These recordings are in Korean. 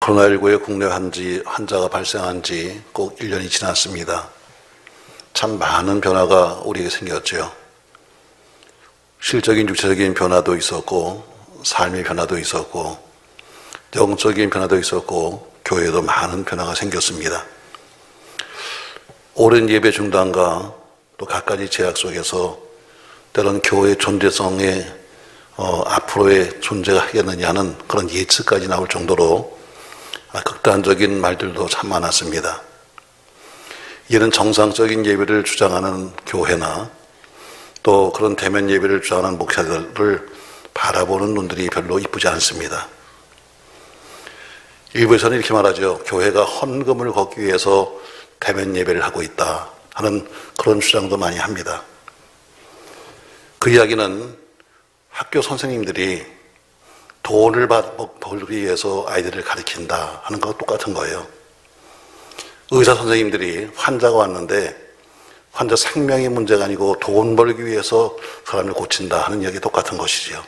코로나19의 국내 환자가 발생한 지 꼭 1년이 지났습니다. 참 많은 변화가 우리에게 생겼죠. 실적인 육체적인 변화도 있었고, 삶의 변화도 있었고, 영적인 변화도 있었고, 교회에도 많은 변화가 생겼습니다. 오랜 예배 중단과 또 갖가지 제약 속에서 때로는 교회의 존재성에 앞으로의 존재가 하겠느냐는 그런 예측까지 나올 정도로 극단적인 말들도 참 많았습니다. 이는 정상적인 예배를 주장하는 교회나 또 그런 대면 예배를 주장하는 목사들을 바라보는 눈들이 별로 이쁘지 않습니다. 일부에서는 이렇게 말하죠. 교회가 헌금을 걷기 위해서 대면 예배를 하고 있다 하는 그런 주장도 많이 합니다. 그 이야기는 학교 선생님들이 돈을 벌기 위해서 아이들을 가르친다 하는 것과 똑같은 거예요. 의사 선생님들이 환자가 왔는데 환자 생명의 문제가 아니고 돈 벌기 위해서 사람을 고친다 하는 이야기 똑같은 것이지요.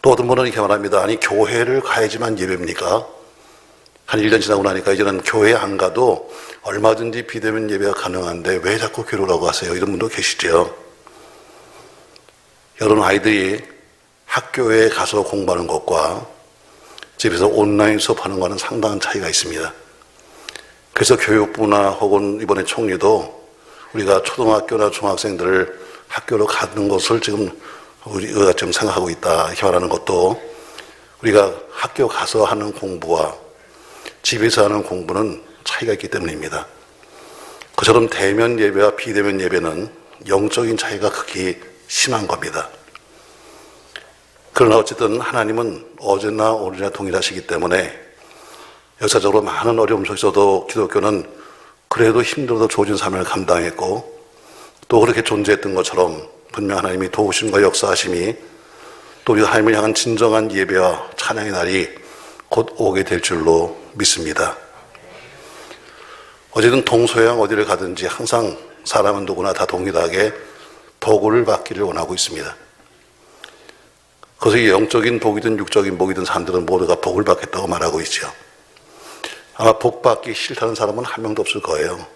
또 어떤 분은 이렇게 말합니다. 아니 교회를 가야지만 예배입니까? 한 1년 지나고 나니까 이제는 교회 안 가도 얼마든지 비대면 예배가 가능한데 왜 자꾸 교회라고 하세요? 이런 분도 계시죠. 여러분 아이들이 학교에 가서 공부하는 것과 집에서 온라인 수업하는 것과는 상당한 차이가 있습니다. 그래서 교육부나 혹은 이번에 총리도 우리가 초등학교나 중학생들을 학교로 가는 것을 지금 우리가 좀 생각하고 있다 이렇게 말하는 것도 우리가 학교 가서 하는 공부와 집에서 하는 공부는 차이가 있기 때문입니다. 그처럼 대면 예배와 비대면 예배는 영적인 차이가 극히 심한 겁니다. 그러나 어쨌든 하나님은 어제나 오늘이나 동일하시기 때문에 역사적으로 많은 어려움 속에서도 기독교는 그래도 힘들어도 조진 사명을 감당했고 또 그렇게 존재했던 것처럼 분명 하나님이 도우심과 역사하심이 또 우리가 하나님을 향한 진정한 예배와 찬양의 날이 곧 오게 될 줄로 믿습니다. 어쨌든 동서양 어디를 가든지 항상 사람은 누구나 다 동일하게 복을 받기를 원하고 있습니다. 그래서 영적인 복이든 육적인 복이든 사람들은 모두가 복을 받겠다고 말하고 있죠. 아마 복 받기 싫다는 사람은 한 명도 없을 거예요.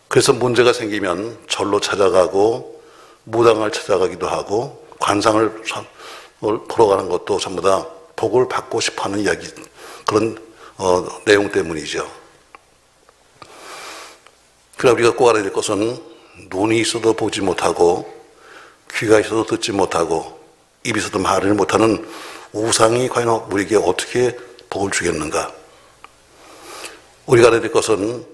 그래서 문제가 생기면 절로 찾아가고 무당을 찾아가기도 하고 관상을 보러 가는 것도 전부 다 복을 받고 싶어하는 이야기 그런 내용 때문이죠. 그러나 우리가 꼭 알아야 될 것은 눈이 있어도 보지 못하고 귀가 있어도 듣지 못하고 입이 있어도 말을 못하는 우상이 과연 우리에게 어떻게 복을 주겠는가? 우리가 알아야 될 것은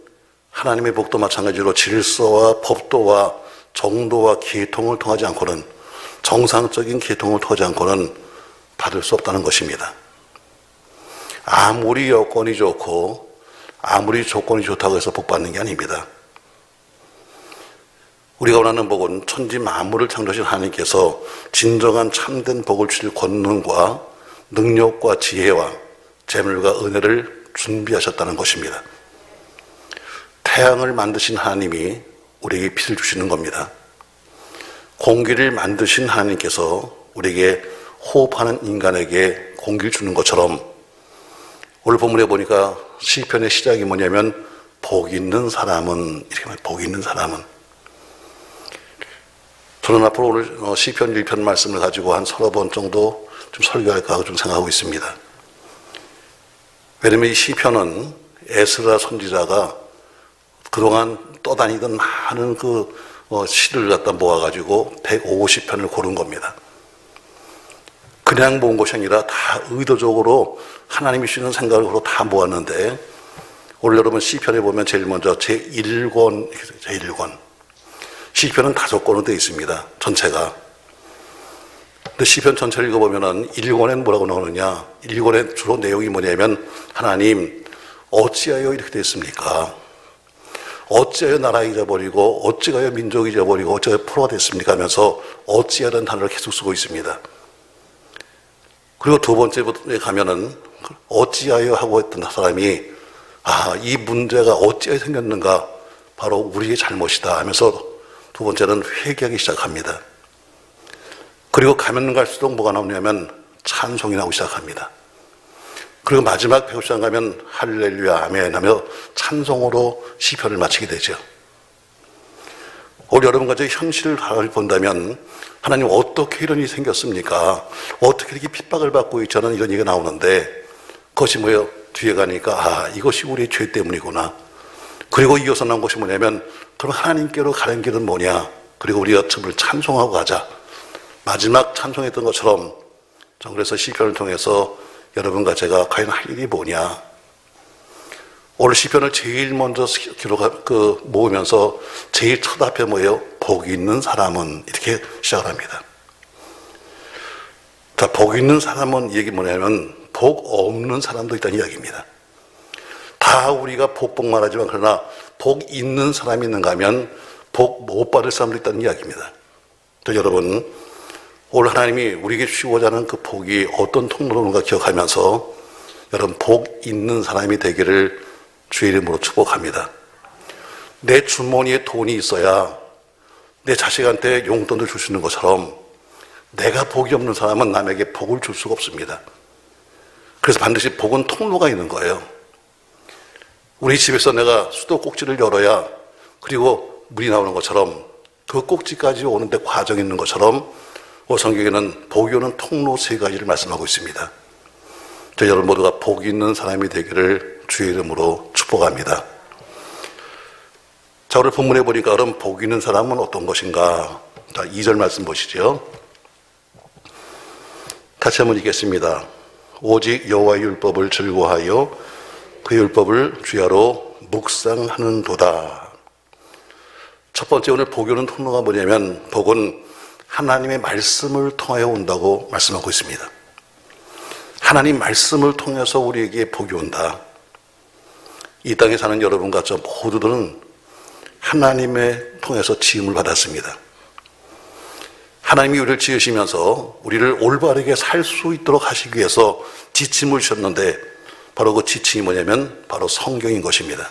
하나님의 복도 마찬가지로 질서와 법도와 정도와 계통을 통하지 않고는 정상적인 계통을 통하지 않고는 받을 수 없다는 것입니다. 아무리 여건이 좋고 아무리 조건이 좋다고 해서 복 받는 게 아닙니다. 우리가 원하는 복은 천지 만물을 창조하신 하나님께서 진정한 참된 복을 주실 권능과 능력과 지혜와 재물과 은혜를 준비하셨다는 것입니다. 태양을 만드신 하나님이 우리에게 빛을 주시는 겁니다. 공기를 만드신 하나님께서 우리에게 호흡하는 인간에게 공기를 주는 것처럼 오늘 본문에 보니까 시편의 시작이 뭐냐면 복 있는 사람은 이렇게 말해요. 복 있는 사람은 저는 앞으로 오늘 시편 1편 말씀을 가지고 한 서너 번 정도 좀 설교할까 하고 좀 생각하고 있습니다. 왜냐면 이 시편은 에스라 선지자가 그동안 떠다니던 많은 시를 갖다 모아가지고 150편을 고른 겁니다. 그냥 모은 것이 아니라 다 의도적으로 하나님이 주시는 생각으로 다 모았는데 오늘 여러분 시편에 보면 제일 먼저 제1권 시편은 5권으로 되어 있습니다. 전체가. 근데 시편 전체를 읽어보면은 1권에는 뭐라고 나오느냐? 1권의 주로 내용이 뭐냐면 하나님 어찌하여 이렇게 됐습니까? 어찌하여 나라 잊어버리고 어찌하여 민족 잊어버리고 어찌하여 포로가 됐습니까? 하면서 어찌하라는 단어를 계속 쓰고 있습니다. 그리고 두 번째에 가면은 어찌하여 하고 했던 사람이 이 문제가 어찌하여 생겼는가? 바로 우리의 잘못이다 하면서 두 번째는 회개하기 시작합니다. 그리고 가면 갈수록 뭐가 나오냐면 찬송이 나오기 시작합니다. 그리고 마지막 150장 가면 할렐루야 아멘 하며 찬송으로 시편을 마치게 되죠. 오늘 여러분과 제 현실을 본다면 하나님 어떻게 이런 일이 생겼습니까? 어떻게 이렇게 핍박을 받고 있자는 이런 얘기가 나오는데 그것이 뭐예요? 뒤에 가니까 이것이 우리의 죄 때문이구나. 그리고 이어서 나온 것이 뭐냐면 그럼 하나님께로 가는 길은 뭐냐? 그리고 우리가 정말 찬송하고 가자. 마지막 찬송했던 것처럼 그래서 시편을 통해서 여러분과 제가 과연 할 일이 뭐냐? 오늘 시편을 제일 먼저 모으면서 제일 첫 앞에 뭐예요? 복 있는 사람은 이렇게 시작을 합니다. 자, 복 있는 사람은 얘기 뭐냐면 복 없는 사람도 있다는 이야기입니다. 다 우리가 복복만 하지만 그러나 복 있는 사람이 있는가 하면 복 못 받을 사람도 있다는 이야기입니다. 또 여러분, 오늘 하나님이 우리에게 주고자 하는 그 복이 어떤 통로인가 기억하면서 여러분 복 있는 사람이 되기를 주의 이름으로 축복합니다. 내 주머니에 돈이 있어야 내 자식한테 용돈을 줄 수 있는 것처럼 내가 복이 없는 사람은 남에게 복을 줄 수가 없습니다. 그래서 반드시 복은 통로가 있는 거예요. 우리 집에서 내가 수도꼭지를 열어야 그리고 물이 나오는 것처럼 그 꼭지까지 오는데 과정이 있는 것처럼 성경에는 복이 오는 통로 3가지를 말씀하고 있습니다. 저희 여러분 모두가 복 있는 사람이 되기를 주의 이름으로 축복합니다. 자, 오늘 본문에 보니까 그럼 복 있는 사람은 어떤 것인가? 자, 2절 말씀 보시죠. 같이 한번 읽겠습니다. 오직 여호와의 율법을 즐거워하여 그 율법을 주야로 묵상하는도다. 첫 번째 오늘 복이 오는 통로가 뭐냐면 복은 하나님의 말씀을 통하여 온다고 말씀하고 있습니다. 하나님 말씀을 통해서 우리에게 복이 온다. 이 땅에 사는 여러분과 저 모두들은 하나님의 통해서 지음을 받았습니다. 하나님이 우리를 지으시면서 우리를 올바르게 살 수 있도록 하시기 위해서 지침을 주셨는데 바로 그 지침이 뭐냐면 바로 성경인 것입니다.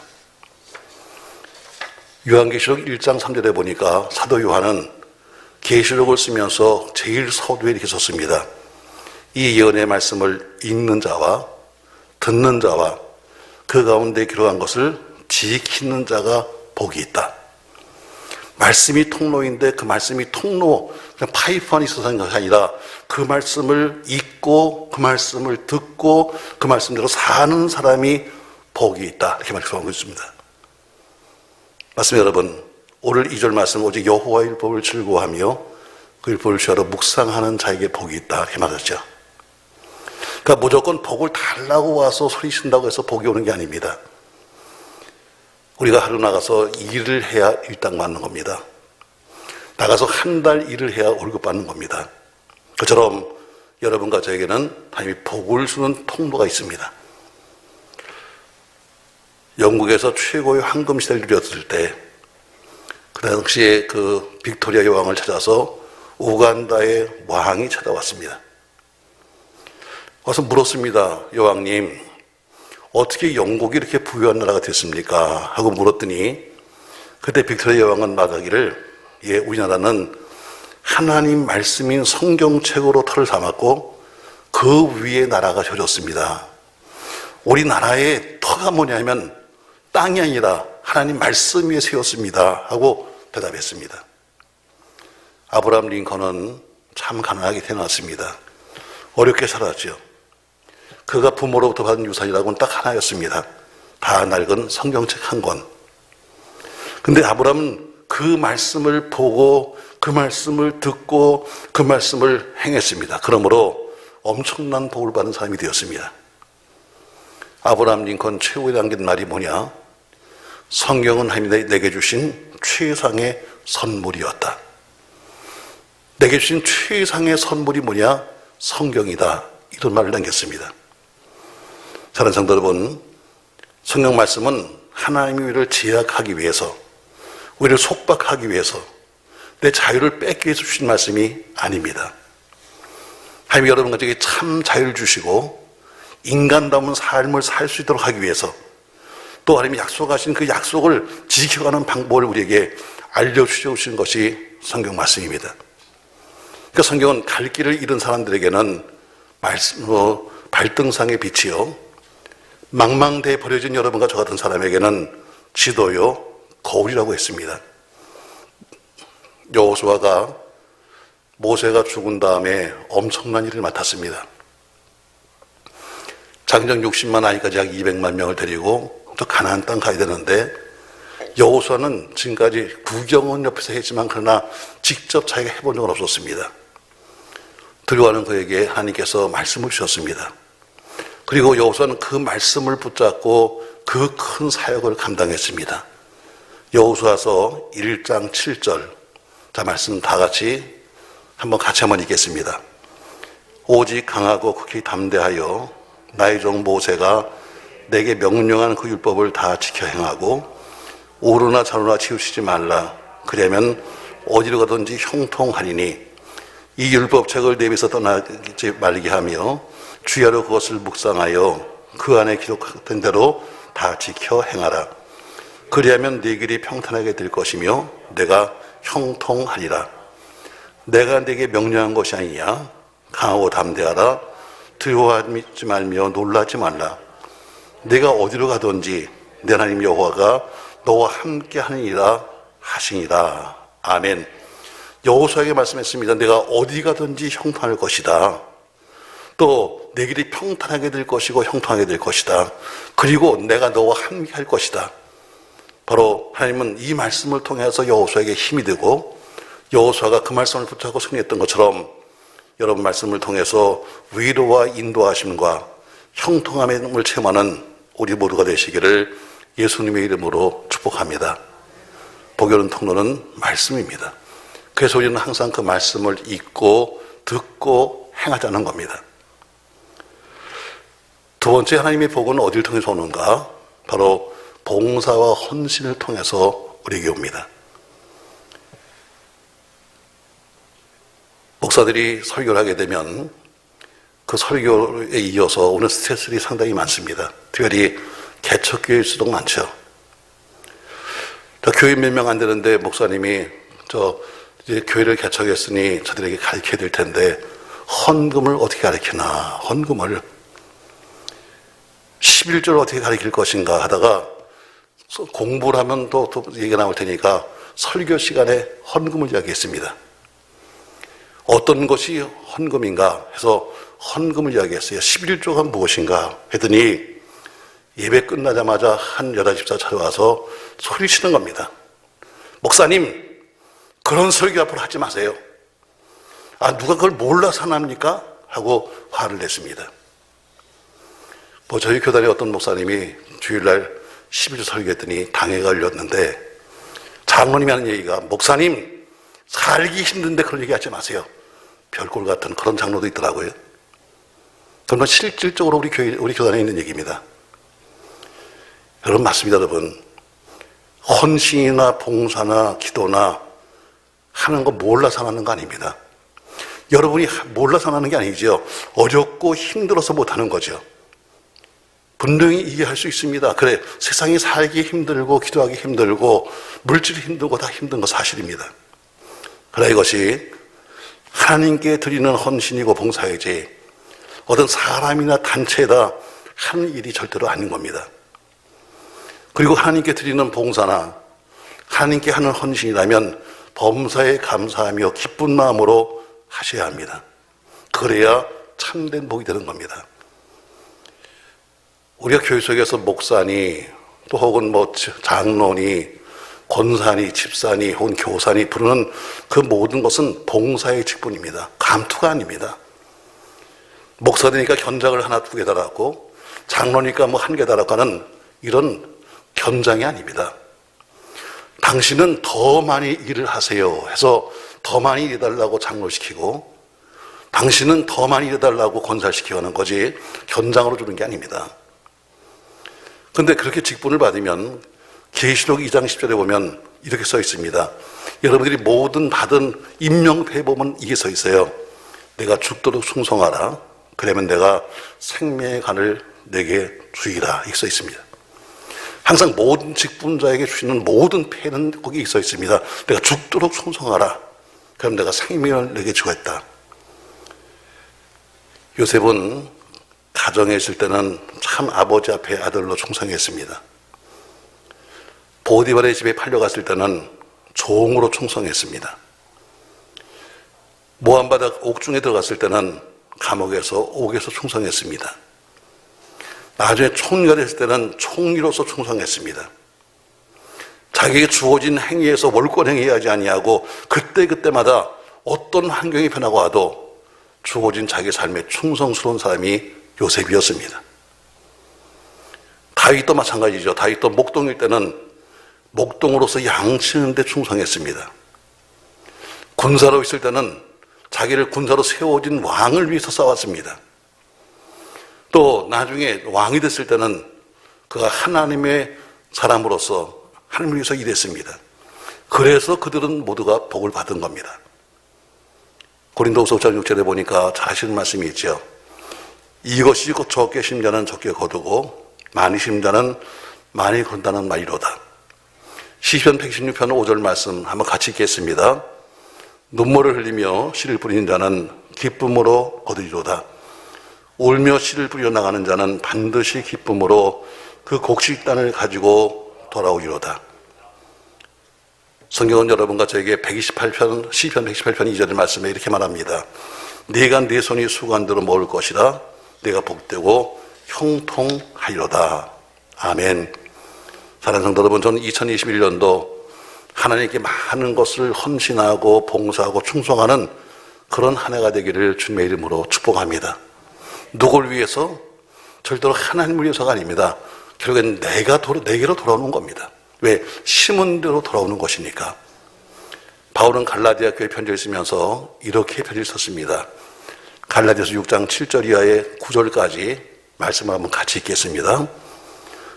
요한계시록 1장 3절에 보니까 사도 요한은 계시록을 쓰면서 제일 서두에 이렇게 썼습니다. 이 예언의 말씀을 읽는 자와 듣는 자와 그 가운데 기록한 것을 지키는 자가 복이 있다. 말씀이 통로인데 그 말씀이 통로, 그냥 파이프만 있어서 하는 것이 아니라 그 말씀을 읽고 그 말씀을 듣고 그 말씀대로 사는 사람이 복이 있다. 이렇게 말씀하고 있습니다. 맞습니다, 여러분. 오늘 2절 말씀 오직 여호와의 율법을 즐거워하며 그 율법을 주야로 묵상하는 자에게 복이 있다. 이렇게 말했죠. 그러니까 무조건 복을 달라고 와서 소리친다고 해서 복이 오는 게 아닙니다. 우리가 하루 나가서 일을 해야 일당 받는 겁니다. 나가서 한 달 일을 해야 월급 받는 겁니다. 그처럼 여러분과 저에게는 하나님이 복을 주는 통로가 있습니다. 영국에서 최고의 황금 시대를 누렸을 때 그 당시에 그 빅토리아 여왕을 찾아서 우간다의 왕이 찾아왔습니다. 와서 물었습니다. 여왕님, 어떻게 영국이 이렇게 부유한 나라가 됐습니까? 하고 물었더니 그때 빅토리아 여왕은 말하기를 우리나라는 하나님 말씀인 성경책으로 터를 삼았고 그 위에 나라가 펴졌습니다. 우리나라의 터가 뭐냐면 땅이 아니라 하나님 말씀 위에 세웠습니다. 하고 대답했습니다. 아브라함 링컨은 참 가난하게 태어났습니다. 어렵게 살았죠. 그가 부모로부터 받은 유산이라고는 딱 하나였습니다. 다 낡은 성경책 한 권. 근데 아브라함은 그 말씀을 보고 그 말씀을 듣고 그 말씀을 행했습니다. 그러므로 엄청난 복을 받은 사람이 되었습니다. 아브라함 링컨 최후에 남긴 말이 뭐냐? 성경은 하나님이 내게 주신 최상의 선물이었다. 내게 주신 최상의 선물이 뭐냐? 성경이다. 이런 말을 남겼습니다. 사랑하는 성도 여러분, 성경 말씀은 하나님이 우리를 제약하기 위해서, 우리를 속박하기 위해서, 내 자유를 뺏기 위해서 주신 말씀이 아닙니다. 하나님이 여러분과 저에게 참 자유를 주시고 인간다운 삶을 살 수 있도록 하기 위해서 또 하나님이 약속하신 그 약속을 지켜가는 방법을 우리에게 알려주신 것이 성경 말씀입니다. 그러니까 성경은 갈 길을 잃은 사람들에게는 발등상의 빛이요, 망망대해 버려진 여러분과 저 같은 사람에게는 지도요, 거울이라고 했습니다. 여호수아가 모세가 죽은 다음에 엄청난 일을 맡았습니다. 장정 60만 아이까지 약 200만 명을 데리고 또 가나안 땅 가야 되는데, 여호수아는 지금까지 구경은 옆에서 했지만 그러나 직접 자기가 해본 적은 없었습니다. 들어가는 그에게 하나님께서 말씀을 주셨습니다. 그리고 여호수아는 그 말씀을 붙잡고 그 큰 사역을 감당했습니다. 여호수아서 1장 7절, 자, 말씀 다 같이 한번 읽겠습니다. 오직 강하고 극히 담대하여 나의 종 모세가 내게 명령한 그 율법을 다 지켜 행하고 오르나 좌로나 치우치지 말라. 그러면 어디로 가든지 형통하리니 이 율법책을 내 입에서 떠나지 말게 하며 주야로 그것을 묵상하여 그 안에 기록된 대로 다 지켜 행하라. 그리하면 네 길이 평탄하게 될 것이며 내가 형통하리라. 내가 네게 명령한 것이 아니냐. 강하고 담대하라. 두려워하지 말며 놀라지 말라. 내가 어디로 가든지 내 하나님 여호와가 너와 함께 하느니라 하시니라. 아멘. 여호수아에게 말씀했습니다. 내가 어디 가든지 형통할 것이다. 또 내 길이 평탄하게 될 것이고 형통하게 될 것이다. 그리고 내가 너와 함께 할 것이다. 바로 하나님은 이 말씀을 통해서 여호수아에게 힘이 되고 여호수아가 그 말씀을 붙잡고 승리했던 것처럼 여러분 말씀을 통해서 위로와 인도하심과 형통함을 체험하는 우리 모두가 되시기를 예수님의 이름으로 축복합니다. 복요는 통로는 말씀입니다. 그래서 우리는 항상 그 말씀을 읽고 듣고 행하자는 겁니다. 두 번째 하나님의 복은 어디를 통해서 오는가? 바로 봉사와 헌신을 통해서 우리에게 옵니다. 목사들이 설교를 하게 되면 그 설교에 이어서 오는 스트레스들이 상당히 많습니다. 특별히 개척교회일수록 많죠. 교인 몇 명 안 되는데 목사님이 이제 교회를 개척했으니 저들에게 가르쳐야 될 텐데 헌금을 어떻게 가르치나, 헌금을 11조를 어떻게 가르칠 것인가 하다가 공부를 하면 또 얘기가 나올 테니까 설교 시간에 헌금을 이야기했습니다. 어떤 것이 헌금인가 해서 헌금을 이야기했어요. 11조가 무엇인가 했더니 예배 끝나자마자 한 여자 집사 찾아와서 소리치는 겁니다. 목사님, 그런 설교 앞으로 하지 마세요. 누가 그걸 몰라서 합니까? 하고 화를 냈습니다. 저희 교단의 어떤 목사님이 주일날 11조 설교했더니 당회가 열렸는데 장로님이 하는 얘기가, 목사님, 살기 힘든데 그런 얘기 하지 마세요. 별꼴 같은 그런 장로도 있더라고요. 그건 실질적으로 우리 교단에 있는 얘기입니다. 여러분, 맞습니다, 여러분. 헌신이나 봉사나 기도나 하는 거 몰라서 하는 거 아닙니다. 여러분이 몰라서 하는 게 아니죠. 어렵고 힘들어서 못하는 거죠. 분명히 이해할 수 있습니다. 그래, 세상이 살기 힘들고 기도하기 힘들고 물질이 힘들고 다 힘든 거 사실입니다. 그러나 이것이 하나님께 드리는 헌신이고 봉사이지 어떤 사람이나 단체에다 하는 일이 절대로 아닌 겁니다. 그리고 하나님께 드리는 봉사나 하나님께 하는 헌신이라면 범사에 감사하며 기쁜 마음으로 하셔야 합니다. 그래야 참된 복이 되는 겁니다. 우리가 교회 속에서 목사니 또 혹은 장로니 권사니 집사니 혹은 교사니 부르는 그 모든 것은 봉사의 직분입니다. 감투가 아닙니다. 목사니까 견장을 하나 두 개 달았고 장로니까 한 개 달았고 하는 이런 견장이 아닙니다. 당신은 더 많이 일을 하세요 해서 더 많이 일해달라고 장로시키고 당신은 더 많이 일해달라고 권사시키고 하는 거지 견장으로 주는 게 아닙니다. 그런데 그렇게 직분을 받으면 계시록 2장 10절에 보면 이렇게 써 있습니다. 여러분들이 모든 받은 임명패에 보면 이게 써 있어요. 내가 죽도록 충성하라. 그러면 내가 생명의 간을 내게 주이라. 이렇게 써 있습니다. 항상 모든 직분자에게 주시는 모든 패는 거기 써 있습니다. 내가 죽도록 충성하라. 그럼 내가 생명을 내게 주겠다. 요셉은 가정에 있을 때는 참 아버지 앞에 아들로 충성했습니다. 보디발의 집에 팔려갔을 때는 종으로 충성했습니다. 모함바닥 옥중에 들어갔을 때는 감옥에서 옥에서 충성했습니다. 나중에 총리가 됐을 때는 총리로서 충성했습니다. 자기에게 주어진 행위에서 월권 행위하지 아니하고 그때그때마다 어떤 환경이 변하고 와도 주어진 자기 삶에 충성스러운 사람이 요셉이었습니다. 다윗도 마찬가지죠. 다윗도 목동일 때는 목동으로서 양치는 데 충성했습니다. 군사로 있을 때는 자기를 군사로 세워진 왕을 위해서 싸웠습니다. 또 나중에 왕이 됐을 때는 그가 하나님의 사람으로서 하나님을 위해서 일했습니다. 그래서 그들은 모두가 복을 받은 겁니다. 고린도후서 5장 6절에 보니까 잘 하시는 말씀이 있죠. 이것이 곧 적게 심자는 적게 거두고 많이 심자는 많이 건다는 말이로다. 시편 116편 5절 말씀 한번 같이 읽겠습니다. 눈물을 흘리며 씨를 뿌리는 자는 기쁨으로 거두리로다. 울며 씨를 뿌려 나가는 자는 반드시 기쁨으로 그 곡식단을 가지고 돌아오리로다. 성경은 여러분과 저에게 128편, 시편 128편 2절의 말씀에 이렇게 말합니다. 네가 네 손이 수고한 대로 먹을 것이라 네가 복되고 형통하리로다. 아멘. 사랑하는 성도 여러분, 저는 2021년도 하나님께 많은 것을 헌신하고 봉사하고 충성하는 그런 한 해가 되기를 주님의 이름으로 축복합니다. 누굴 위해서? 절대로 하나님을 위해서가 아닙니다. 결국엔 내게로 돌아오는 겁니다. 왜? 심은 대로 돌아오는 것이니까. 바울은 갈라디아 교회 편지를 쓰면서 이렇게 편지를 썼습니다. 갈라디아서 6장 7절 이하의 9절까지 말씀을 한번 같이 읽겠습니다.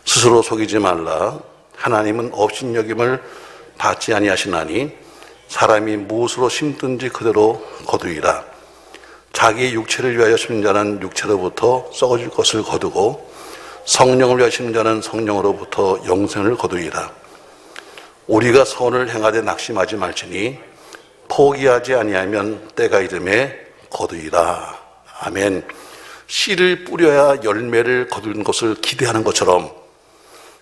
스스로 속이지 말라. 하나님은 업신여김을 받지 아니하시나니 사람이 무엇으로 심든지 그대로 거두이라. 자기의 육체를 위하여 심는 자는 육체로부터 썩어질 것을 거두고 성령을 위하여 심는 자는 성령으로부터 영생을 거두이라. 우리가 선을 행하되 낙심하지 말지니 포기하지 아니하면 때가 이름에 거두이라. 아멘. 씨를 뿌려야 열매를 거두는 것을 기대하는 것처럼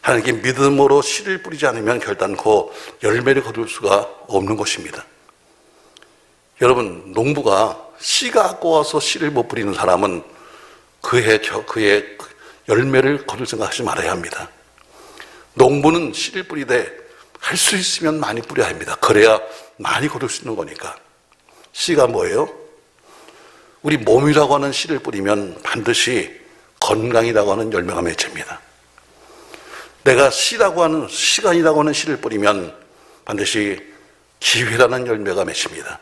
하나님께 믿음으로 씨를 뿌리지 않으면 결단코 열매를 거둘 수가 없는 것입니다. 여러분, 농부가 씨가 아까워서 씨를 못 뿌리는 사람은 그의 열매를 거둘 생각하지 말아야 합니다. 농부는 씨를 뿌리되 할 수 있으면 많이 뿌려야 합니다. 그래야 많이 거둘 수 있는 거니까. 씨가 뭐예요? 우리 몸이라고 하는 씨를 뿌리면 반드시 건강이라고 하는 열매가 맺힙니다. 내가 씨라고 하는, 시간이라고 하는 씨를 뿌리면 반드시 기회라는 열매가 맺힙니다.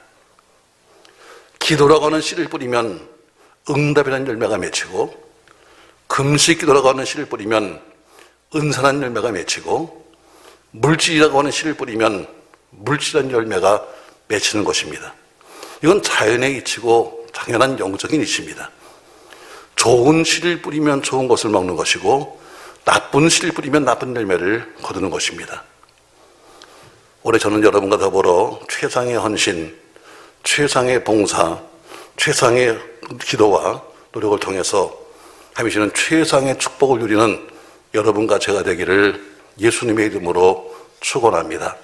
기도라고 하는 씨를 뿌리면 응답이라는 열매가 맺히고, 금식 기도라고 하는 씨를 뿌리면 은사라는 열매가 맺히고, 물질이라고 하는 씨를 뿌리면 물질이라는 열매가 맺히는 것입니다. 이건 자연의 이치고 당연한 영적인 이치입니다. 좋은 씨를 뿌리면 좋은 것을 먹는 것이고, 나쁜 씨를 뿌리면 나쁜 열매를 거두는 것입니다. 올해 저는 여러분과 더불어 최상의 헌신, 최상의 봉사, 최상의 기도와 노력을 통해서 하시는 최상의 축복을 누리는 여러분과 제가 되기를 예수님의 이름으로 축원합니다.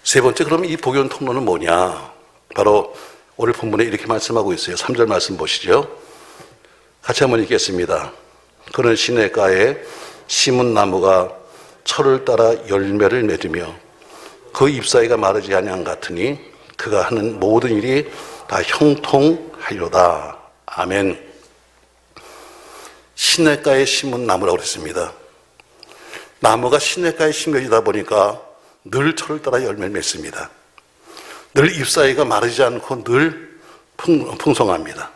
세 번째, 그럼 이 복연 통로는 뭐냐? 바로 오늘 본문에 이렇게 말씀하고 있어요. 3절 말씀 보시죠. 같이 한번 읽겠습니다. 그는 시냇가에 심은 나무가 철을 따라 열매를 맺으며 그 잎사이가 마르지 아니한 같으니 그가 하는 모든 일이 다 형통하리로다. 아멘. 시냇가에 심은 나무라고 그랬습니다. 나무가 시냇가에 심겨지다 보니까 늘 철을 따라 열매를 맺습니다. 늘 잎사이가 마르지 않고 늘 풍성합니다.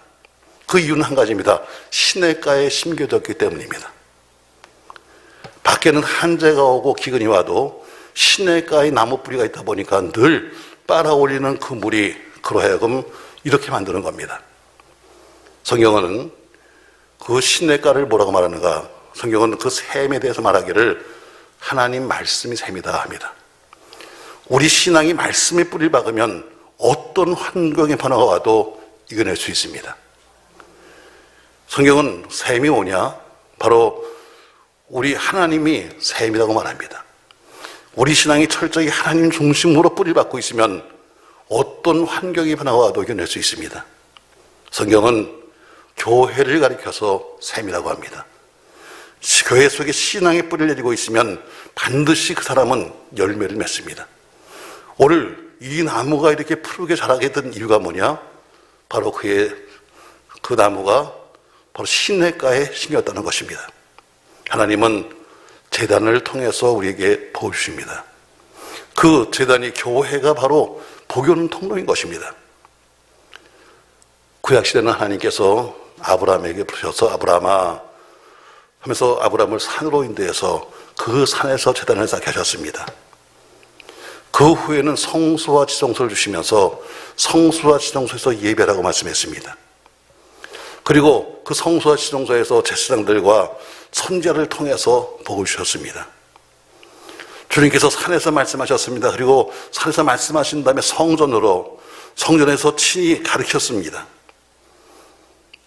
그 이유는 한 가지입니다. 시냇가에 심겨졌기 때문입니다. 밖에는 한재가 오고 기근이 와도 시냇가에 나무 뿌리가 있다 보니까 늘 빨아올리는 그 물이 그로 하여금 이렇게 만드는 겁니다. 성경은 그 시냇가를 뭐라고 말하는가? 성경은 그 샘에 대해서 말하기를 하나님 말씀이 샘이다 합니다. 우리 신앙이 말씀에 뿌리를 박으면 어떤 환경의 변화가 와도 이겨낼 수 있습니다. 성경은 셈이 뭐냐? 바로 우리 하나님이 셈이라고 말합니다. 우리 신앙이 철저히 하나님 중심으로 뿌리를 받고 있으면 어떤 환경이 변화가 와도 이겨낼 수 있습니다. 성경은 교회를 가리켜서 셈이라고 합니다. 교회 속에 신앙의 뿌리를 내리고 있으면 반드시 그 사람은 열매를 맺습니다. 오늘 이 나무가 이렇게 푸르게 자라게 된 이유가 뭐냐? 바로 그 나무가 바로 시냇가에 심겼다는 것입니다. 하나님은 제단을 통해서 우리에게 복을 주십니다. 그 제단이 교회가 바로 복이 오는 통로인 것입니다. 구약시대는 하나님께서 아브라함에게 부르셔서 아브라함아 하면서 아브라함을 산으로 인도해서 그 산에서 제단을 쌓게 하셨습니다. 그 후에는 성소와 지성소를 주시면서 성소와 지성소에서 예배라고 말씀했습니다. 그리고 그 성소와 지성소에서 제사장들과 선지자를 통해서 복을 주셨습니다. 주님께서 산에서 말씀하셨습니다. 그리고 산에서 말씀하신 다음에 성전에서 친히 가르쳤습니다.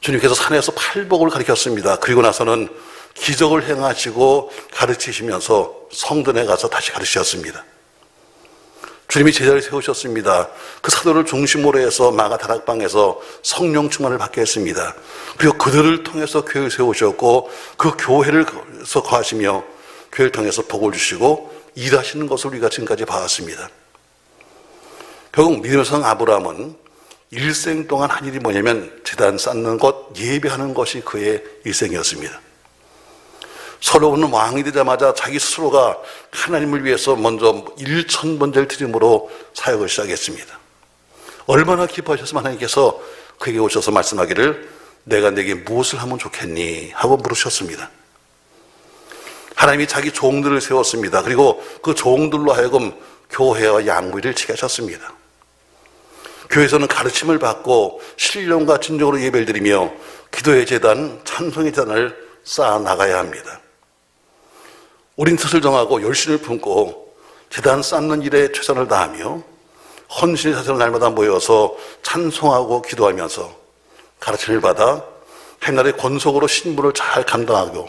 주님께서 산에서 팔복을 가르쳤습니다. 그리고 나서는 기적을 행하시고 가르치시면서 성전에 가서 다시 가르치셨습니다. 주님이 제자를 세우셨습니다. 그 사도를 중심으로 해서 마가 다락방에서 성령 충만을 받게 했습니다. 그리고 그들을 통해서 교회를 세우셨고 그 교회를 거하시며 교회를 통해서 복을 주시고 일하시는 것을 우리가 지금까지 봐왔습니다. 결국 믿음의 성 아브라함은 일생 동안 한 일이 뭐냐면 제단 쌓는 것, 예배하는 것이 그의 일생이었습니다. 솔로몬은 왕이 되자마자 자기 스스로가 하나님을 위해서 먼저 1,000번제를 드림으로 사역을 시작했습니다. 얼마나 기뻐하셨으면 하나님께서 그에게 오셔서 말씀하기를 내가 내게 무엇을 하면 좋겠니? 하고 물으셨습니다. 하나님이 자기 종들을 세웠습니다. 그리고 그 종들로 하여금 교회와 양부를 치게 하셨습니다. 교회에서는 가르침을 받고 신령과 진정으로 예배를 드리며 기도의 제단, 찬송의 제단을 쌓아 나가야 합니다. 우린 뜻을 정하고 열심을 품고 제단 쌓는 일에 최선을 다하며 헌신의 자세로 날마다 모여서 찬송하고 기도하면서 가르침을 받아 하나님의 권속으로 신분을 잘 감당하고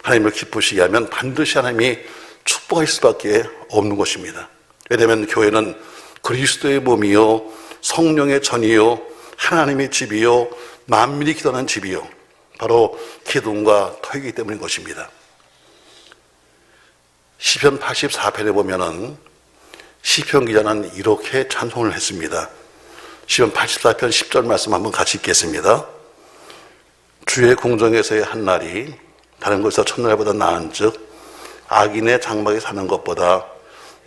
하나님을 기쁘시게 하면 반드시 하나님이 축복할 수밖에 없는 것입니다. 왜냐하면 교회는 그리스도의 몸이요 성령의 전이요 하나님의 집이요 만민이 기도하는 집이요 바로 기둥과 터이기 때문인 것입니다. 시편 84편에 보면은 시편 기자는 이렇게 찬송을 했습니다. 시편 84편 10절 말씀 한번 같이 읽겠습니다. 주의 공정에서의 한 날이 다른 곳에서 첫날보다 나은즉 악인의 장막에 사는 것보다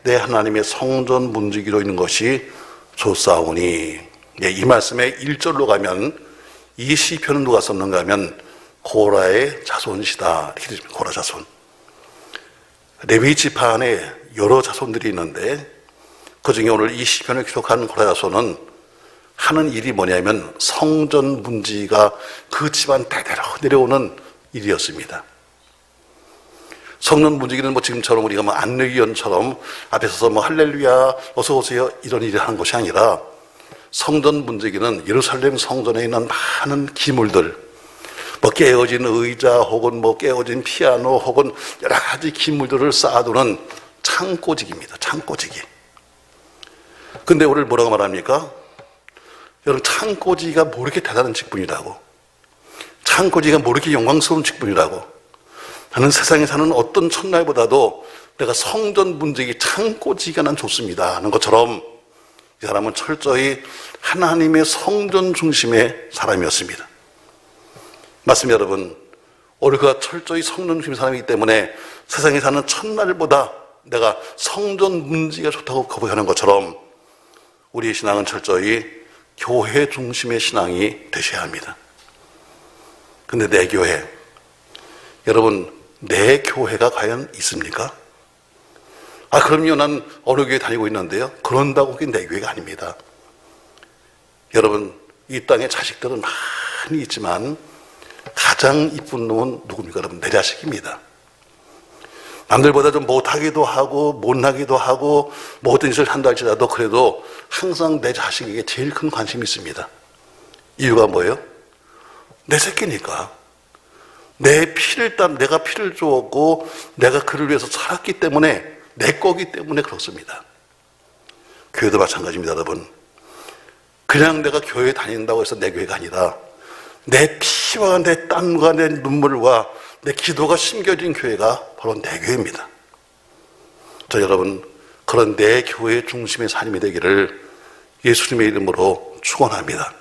내 하나님의 성전 문지기로 있는 것이 좋사오니. 이 말씀에 1절로 가면 이 시편은 누가 썼는가 하면 고라의 자손이시다. 이렇게 되십니다. 고라 자손. 레위 지파 안에 여러 자손들이 있는데 그중에 오늘 이 시편을 기록한 고라 자손은 하는 일이 뭐냐면 성전 문지가 그 집안 대대로 내려오는 일이었습니다. 성전 문지기는 지금처럼 우리가 안내위원처럼 앞에 서서 할렐루야 어서 오세요 이런 일을 하는 것이 아니라 성전 문지기는 예루살렘 성전에 있는 많은 기물들 깨어진 의자 혹은 깨어진 피아노 혹은 여러 가지 기물들을 쌓아두는 창고지기입니다. 창고지기. 근데 오늘 뭐라고 말합니까? 여러분 창고지기가 뭐 이렇게 대단한 직분이라고, 창고지기가 뭐 이렇게 영광스러운 직분이라고, 나는 세상에 사는 어떤 첫날보다도 내가 성전 문지기 창고지기가 난 좋습니다 하는 것처럼 이 사람은 철저히 하나님의 성전 중심의 사람이었습니다. 맞습니다, 여러분. 오늘 그가 철저히 성전 중심의 사람이기 때문에 세상에 사는 첫날보다 내가 성전 문지기가 좋다고 거부하는 것처럼 우리의 신앙은 철저히 교회 중심의 신앙이 되셔야 합니다. 근데 내 교회, 여러분 내 교회가 과연 있습니까? 그럼요, 난 어느 교회 다니고 있는데요. 그런다고 그게 내 교회가 아닙니다. 여러분 이 땅에 자식들은 많이 있지만 가장 이쁜 놈은 누굽니까? 여러분 내 자식입니다. 남들보다 좀 못하기도 하고 못나기도 하고 모든 짓을 한다 할지라도 그래도 항상 내 자식에게 제일 큰 관심이 있습니다. 이유가 뭐예요? 내 새끼니까. 내가 피를 주었고, 내가 그를 위해서 살았기 때문에, 내 거기 때문에 그렇습니다. 교회도 마찬가지입니다, 여러분. 그냥 내가 교회 다닌다고 해서 내 교회가 아니라, 내 피와 내 땀과 내 눈물과 내 기도가 심겨진 교회가 바로 내 교회입니다. 저 여러분, 그런 내 교회의 중심의 삶이 되기를 예수님의 이름으로 축원합니다.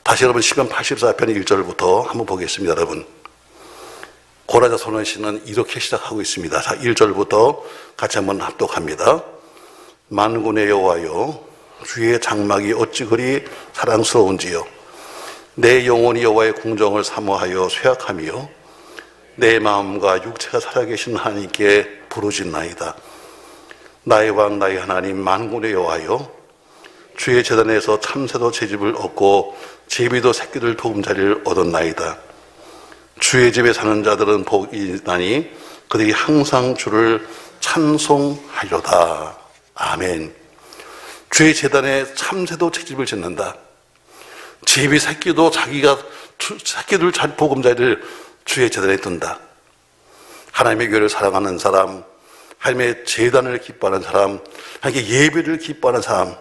다시 여러분 시편 84편 1절부터 한번 보겠습니다. 여러분, 고라자 선원 씨는 이렇게 시작하고 있습니다. 자, 1절부터 같이 한번 합독합니다. 만군의 여호와여, 주의 장막이 어찌 그리 사랑스러운지요. 내 영혼이 여호와의 궁정을 사모하여 쇠약하며 내 마음과 육체가 살아계신 하나님께 부르짖나이다. 나의 왕 나의 하나님 만군의 여호와여, 주의 제단에서 참새도 채집을 얻고 제비도 새끼들 보금자리를 얻었나이다. 주의 집에 사는 자들은 복이 나니 그들이 항상 주를 찬송하려다. 아멘. 주의 제단에 참새도 채집을 짓는다. 제비 새끼도 새끼들 보금자리를 주의 제단에 둔다. 하나님의 교회를 사랑하는 사람, 하나님의 제단을 기뻐하는 사람, 하나님의 예배를 기뻐하는 사람,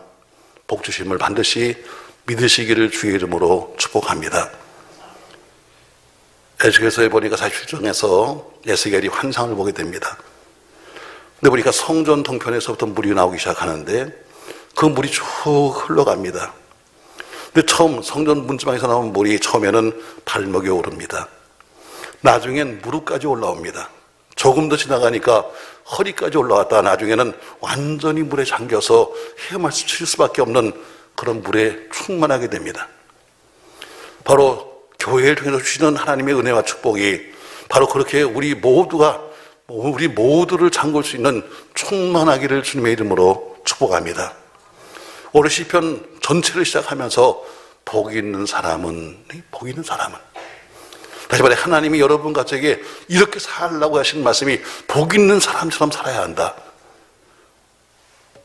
복 주심을 반드시 믿으시기를 주의 이름으로 축복합니다. 에스겔서에 보니까 47장에서 에스겔이 환상을 보게 됩니다. 근데 보니까 성전 동편에서부터 물이 나오기 시작하는데 그 물이 쭉 흘러갑니다. 근데 처음 성전 문지방에서 나온 물이 처음에는 발목에 오릅니다. 나중엔 무릎까지 올라옵니다. 조금 더 지나가니까 허리까지 올라왔다 나중에는 완전히 물에 잠겨서 헤엄칠 수밖에 없는 그런 물에 충만하게 됩니다. 바로 교회를 통해서 주시는 하나님의 은혜와 축복이 바로 그렇게 우리 모두를 잠글 수 있는 충만하기를 주님의 이름으로 축복합니다. 오늘 시편 전체를 시작하면서 복 있는 사람은 다시 말해 하나님이 여러분 가족에게 이렇게 살라고 하시는 말씀이 복 있는 사람처럼 살아야 한다.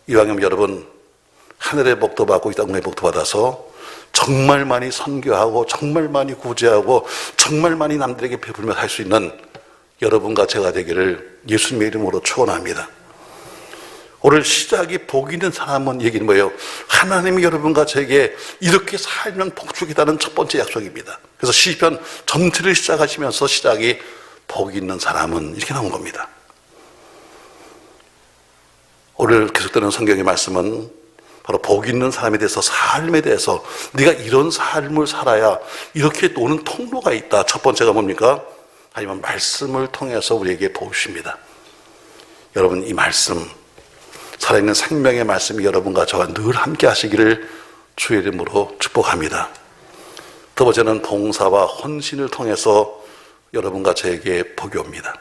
이왕이면 여러분 하늘의 복도 받고 이 땅의 복도 받아서 정말 많이 선교하고 정말 많이 구제하고 정말 많이 남들에게 베풀며 살 수 있는 여러분과 제가 되기를 예수님의 이름으로 축원합니다. 오늘 시작이 복 있는 사람은 얘기는 뭐예요? 하나님이 여러분과 저에게 이렇게 살면 복주겠다는 첫 번째 약속입니다. 그래서 시편 전체를 시작하시면서 시작이 복 있는 사람은 이렇게 나온 겁니다. 오늘 계속되는 성경의 말씀은 바로 복 있는 사람에 대해서 삶에 대해서 네가 이런 삶을 살아야 이렇게 오는 통로가 있다. 첫 번째가 뭡니까? 아니면 말씀을 통해서 우리에게 보십니다. 여러분 이 말씀 살아있는 생명의 말씀이 여러분과 저와 늘 함께 하시기를 주의 이름으로 축복합니다. 두 번째는 봉사와 헌신을 통해서 여러분과 저에게 복이 옵니다.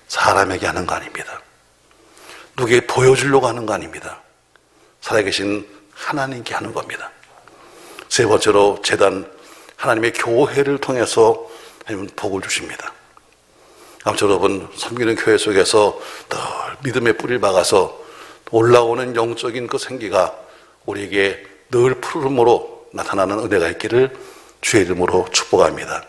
사람에게 하는 거 아닙니다. 누구에게 보여주려고 하는 거 아닙니다. 살아계신 하나님께 하는 겁니다. 세 번째로 제단 하나님의 교회를 통해서 하나님은 복을 주십니다. 아무튼 여러분 섬기는 교회 속에서 늘 믿음의 뿌리를 박아서 올라오는 영적인 그 생기가 우리에게 늘 푸름으로 나타나는 은혜가 있기를 주의 이름으로 축복합니다.